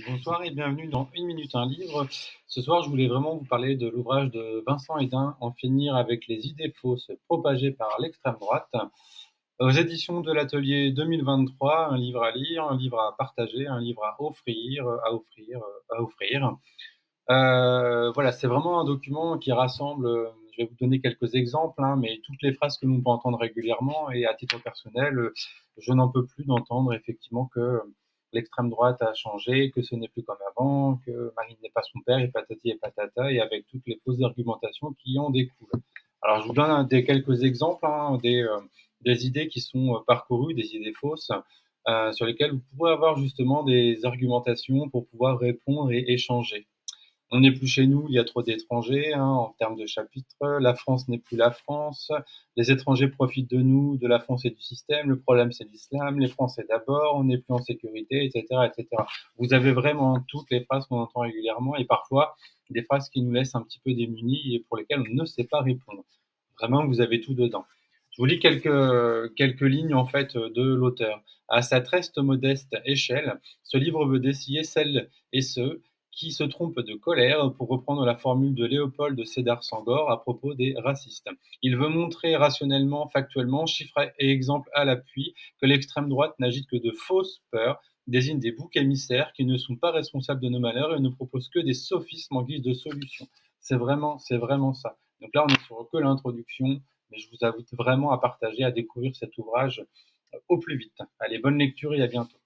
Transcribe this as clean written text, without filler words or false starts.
Bonsoir et bienvenue dans Une minute un livre. Ce soir, je voulais vraiment vous parler de l'ouvrage de Vincent Hedin, En finir avec les idées fausses propagées par l'extrême droite. Aux éditions de l'Atelier 2023, un livre à lire, un livre à partager, un livre à offrir. Voilà, c'est vraiment un document qui rassemble, je vais vous donner quelques exemples, hein, mais toutes les phrases que l'on peut entendre régulièrement et à titre personnel, je n'en peux plus d'entendre effectivement que l'extrême droite a changé, que ce n'est plus comme avant, que Marine n'est pas son père et patati et patata et avec toutes les fausses argumentations qui en découlent. Alors je vous donne quelques exemples, hein, des idées qui sont, parcourues, des idées fausses, sur lesquelles vous pourrez avoir justement des argumentations pour pouvoir répondre et échanger. On n'est plus chez nous, il y a trop d'étrangers, hein, en termes de chapitre. La France n'est plus la France. Les étrangers profitent de nous, de la France et du système. Le problème, c'est l'islam. Les Français d'abord. On n'est plus en sécurité, etc., etc. Vous avez vraiment toutes les phrases qu'on entend régulièrement et parfois des phrases qui nous laissent un petit peu démunis et pour lesquelles on ne sait pas répondre. Vraiment, vous avez tout dedans. Je vous lis quelques lignes en fait de l'auteur. À sa très modeste échelle, ce livre veut dessiller celles et ceux qui se trompe de colère, pour reprendre la formule de Léopold Sédar Senghor à propos des racistes. Il veut montrer rationnellement, factuellement, chiffres et exemples à l'appui, que l'extrême droite n'agite que de fausses peurs, désigne des boucs émissaires qui ne sont pas responsables de nos malheurs et ne proposent que des sophismes en guise de solution. C'est vraiment ça. Donc là, on est sur que l'introduction, mais je vous invite vraiment à partager, à découvrir cet ouvrage au plus vite. Allez, bonne lecture et à bientôt.